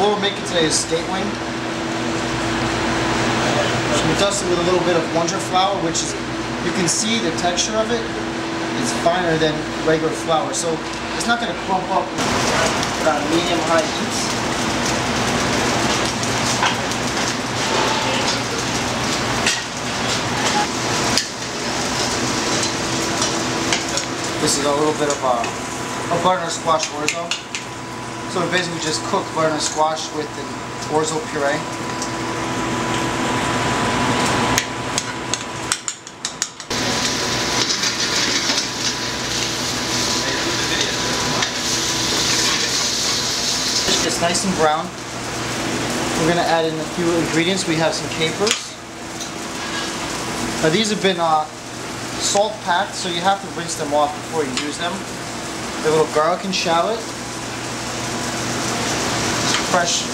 what we're making today is skate wing. So we dusted with a little bit of Wonder flour, which is, you can see the texture of it. It's finer than regular flour, so it's not going to clump up around medium-high heat. This is a little bit of a butternut squash orzo. So we basically just cook butternut squash with an orzo puree. It's nice and brown. We're going to add in a few ingredients. We have some capers. Now these have been salt packed, so you have to rinse them off before you use them. A little garlic and shallot. Fresh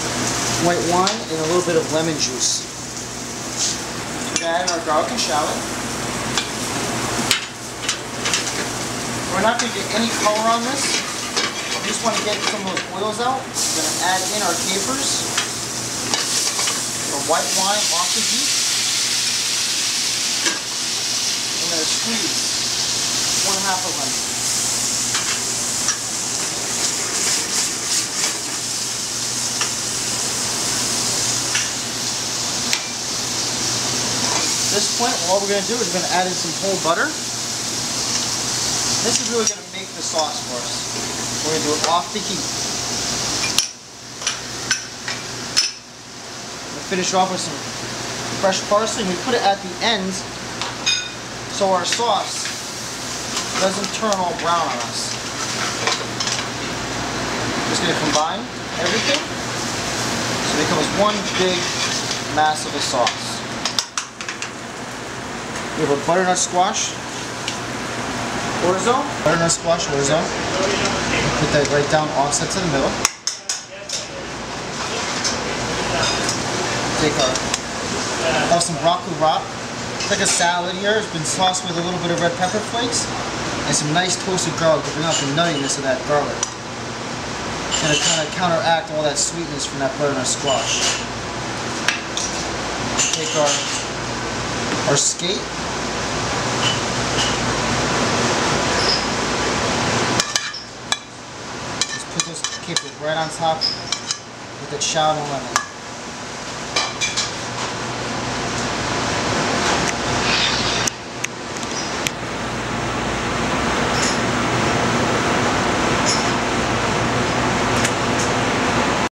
white wine and a little bit of lemon juice. We add our garlic and shallot. We're not going to get any color on this. We just want to get some of those oils out. We're going to add in our capers, our white wine off the heat. I'm going to squeeze 1/2 a lemon. At this point, all we're going to do is we're going to add in some whole butter. This is really going to make the sauce for us. We're going to do it off the heat. We're going to finish off with some fresh parsley. We put it at the end so our sauce doesn't turn all brown on us. Just going to combine everything so it becomes one big mass of a sauce. We have a butternut squash orzo. Butternut squash orzo. Put that right down offset to the middle. Take have some broccoli rabe. It's like a salad here. It's been sauced with a little bit of red pepper flakes and some nice toasted garlic to bring out the nuttiness of that garlic. It's going to kind of counteract all that sweetness from that butternut squash. Take our skate. Put those capers right on top with the shallot and lemon.